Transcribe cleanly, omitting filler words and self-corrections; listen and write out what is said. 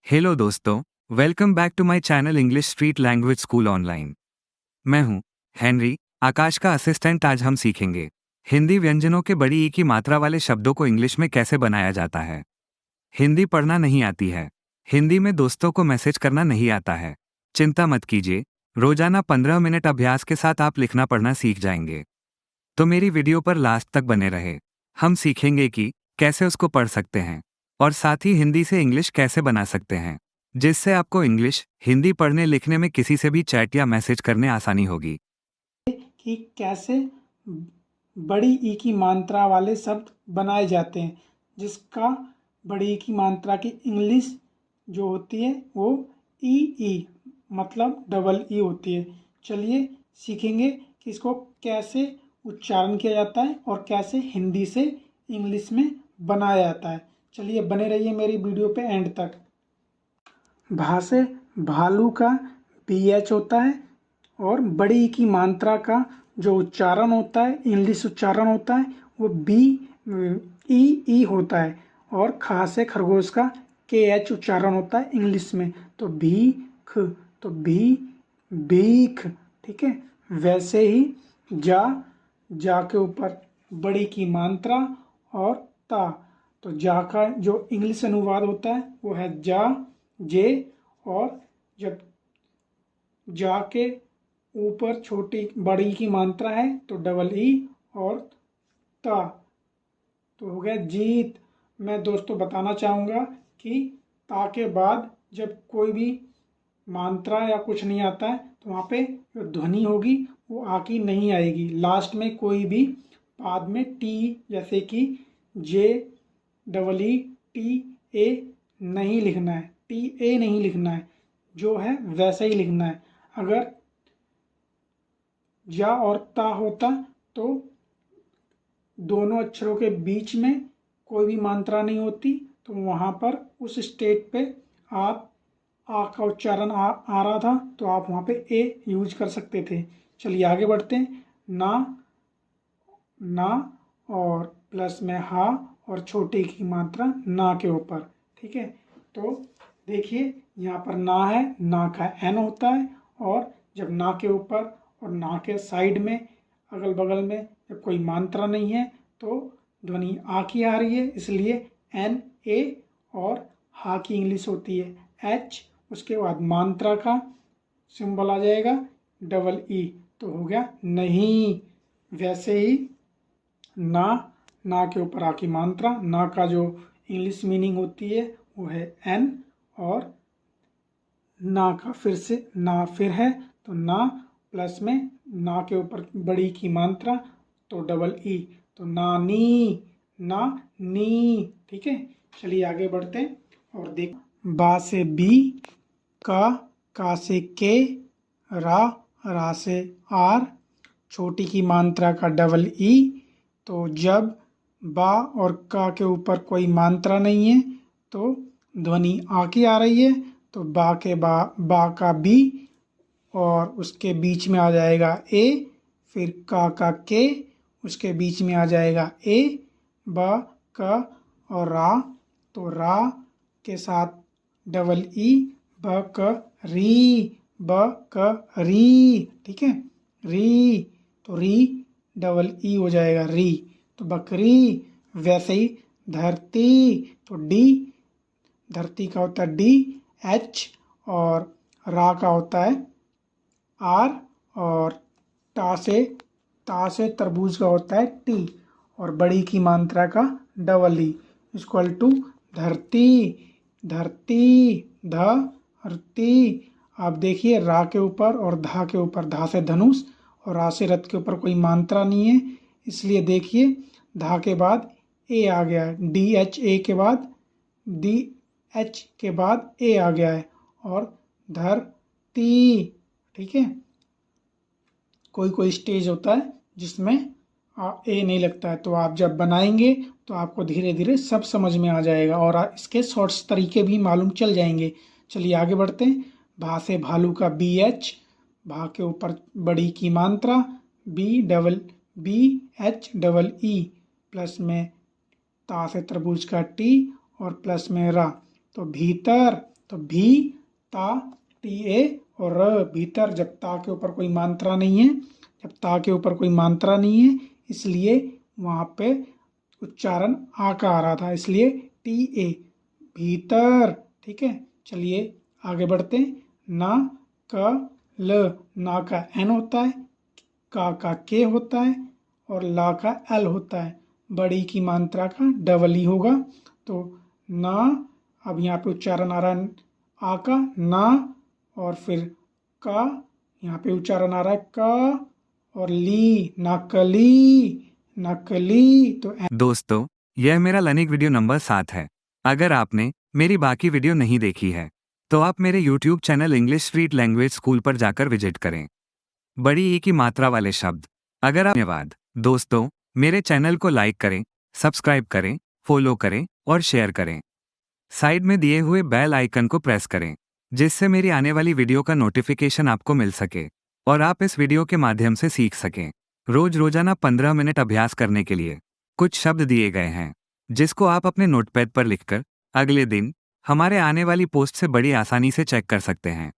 Hello दोस्तों, welcome back to my channel English street language school online. मैं हूं Henry, आकाश का असिस्टेंट। आज हम सीखेंगे हिंदी व्यंजनों के बड़ी ई की मात्रा वाले शब्दों को इंग्लिश में कैसे बनाया जाता है। हिंदी पढ़ना नहीं आती है, हिंदी में दोस्तों को मैसेज करना नहीं आता है, चिंता मत कीजिए, रोजाना 15 मिनट अभ्यास के साथ आप लिखना पढ़ना सीख जाएंगे। तो मेरी वीडियो पर लास्ट तक बने रहे। हम सीखेंगे कि कैसे उसको पढ़ सकते हैं और साथ ही हिंदी से इंग्लिश कैसे बना सकते हैं, जिससे आपको इंग्लिश हिंदी पढ़ने लिखने में किसी से भी चैट या मैसेज करने आसानी होगी। कि कैसे बड़ी ई की मात्रा वाले शब्द बनाए जाते हैं, जिसका बड़ी ई की मात्रा की इंग्लिश जो होती है वो ई मतलब डबल ई होती है। चलिए सीखेंगे कि इसको कैसे उच्चारण किया जाता है और कैसे हिंदी से इंग्लिश में बनाया जाता है। चलिए बने रहिए मेरी वीडियो पे एंड तक। भा से भालू का BH होता है और बड़ी ई की मात्रा का जो उच्चारण होता है, इंग्लिश उच्चारण होता है, वो ई होता है। और खा से खरगोश का KH उच्चारण होता है इंग्लिश में, तो भीख, तो भीख। ठीक है, वैसे ही जा के ऊपर बड़ी की मात्रा और ता, तो जा का जो इंग्लिश अनुवाद होता है वो है जा, जे। और जब जा के ऊपर छोटी बड़ी की मात्रा है तो डबल ई और ता, तो हो गया जीत। मैं दोस्तों बताना चाहूँगा कि ता के बाद जब कोई भी मात्रा या कुछ नहीं आता है तो वहाँ पे जो ध्वनि होगी वो आ की नहीं आएगी। लास्ट में कोई भी बाद में टी, जैसे कि जे डबल ई टी ए नहीं लिखना है, TA नहीं लिखना है, जो है वैसा ही लिखना है। अगर जा और ता होता तो दोनों अक्षरों के बीच में कोई भी मात्रा नहीं होती, तो वहाँ पर उस स्टेट पे आप आ का उच्चारण आ रहा था तो आप वहाँ पे ए यूज कर सकते थे। चलिए आगे बढ़ते हैं। ना और प्लस में हा और छोटे की मात्रा ना के ऊपर। ठीक है, तो देखिए यहाँ पर ना है, ना का N होता है, और जब ना के ऊपर और ना के साइड में अगल बगल में जब कोई मात्रा नहीं है तो ध्वनि आ की आ रही है, इसलिए NA। और हा की इंग्लिश होती है H, उसके बाद मात्रा का सिंबल आ जाएगा डबल ई, तो हो गया नहीं। वैसे ही ना के ऊपर आ की मात्रा, ना का जो इंग्लिश मीनिंग होती है वो है N, और ना का फिर से ना फिर है तो ना प्लस में ना के ऊपर बड़ी की मात्रा तो डबल ई, तो नानी, ना नी। ठीक है, चलिए आगे बढ़ते हैं और देख। बा से बी, का से के, रा से आर, छोटी की मात्रा का डबल ई। तो जब बा और का के ऊपर कोई मात्रा नहीं है तो ध्वनि आ की आ रही है, तो बा का बी और उसके बीच में आ जाएगा ए, फिर का के, उसके बीच में आ जाएगा ए, ब का और रा, तो रा के साथ डबल ई, ब क री, ठीक है, री, तो री डबल ई हो जाएगा री, तो बकरी। वैसे ही धरती, तो डी, धरती का होता है DH, और रा का होता है R, और ता से तरबूज का होता है T, और बड़ी की मात्रा का डबल ई इक्वल टू धरती, धरती। आप देखिए रा के ऊपर और धा के ऊपर, धा से धनुष और रा से रथ के ऊपर कोई मात्रा नहीं है, इसलिए देखिए धा के बाद ए आ गया है, DHA के बाद DH के बाद ए आ गया है, और धरती। ठीक है, कोई स्टेज होता है जिसमें ए नहीं लगता है, तो आप जब बनाएंगे तो आपको धीरे धीरे सब समझ में आ जाएगा और इसके शॉर्ट्स तरीके भी मालूम चल जाएंगे। चलिए आगे बढ़ते हैं। भा से भालू का BH, भा के ऊपर बड़ी की मात्रा BH डबल ई, प्लस में ता से तरबूज का T और प्लस में रा, तो भीतर, तो भी, ता, टी ए और र, भीतर। जब ता के ऊपर कोई मात्रा नहीं है, जब ता के ऊपर कोई मात्रा नहीं है, इसलिए वहाँ पे उच्चारण आ का आ रहा था, इसलिए टी ए, भीतर। ठीक है, चलिए आगे बढ़ते हैं। ना, का, ल, ना का एन होता है, का के होता है और ला का एल होता है। बड़ी की मात्रा का डबल ही होगा। तो ना, अब यहाँ पे उच्चारण आ रहा है आ का, ना, और फिर का, यहाँ पे उच्चारण आ रहा है का, और ली, नकली, नकली। तो दोस्तों, यह मेरा लर्निंग वीडियो नंबर 7 है। अगर आपने मेरी बाकी वीडियो नहीं देखी है तो आप मेरे YouTube channel English street language school पर जाकर विजिट करें। बड़ी ई की मात्रा वाले शब्द। अगर आप धन्यवाद दोस्तों, मेरे चैनल को लाइक करें, सब्सक्राइब करें, फॉलो करें और शेयर करें। साइड में दिए हुए बेल आइकन को प्रेस करें जिससे मेरी आने वाली वीडियो का नोटिफिकेशन आपको मिल सके और आप इस वीडियो के माध्यम से सीख सकें। रोजाना 15 मिनट अभ्यास करने के लिए कुछ शब्द दिए गए हैं जिसको आप अपने नोटपैड पर लिखकर अगले दिन हमारे आने वाली पोस्ट से बड़ी आसानी से चेक कर सकते हैं।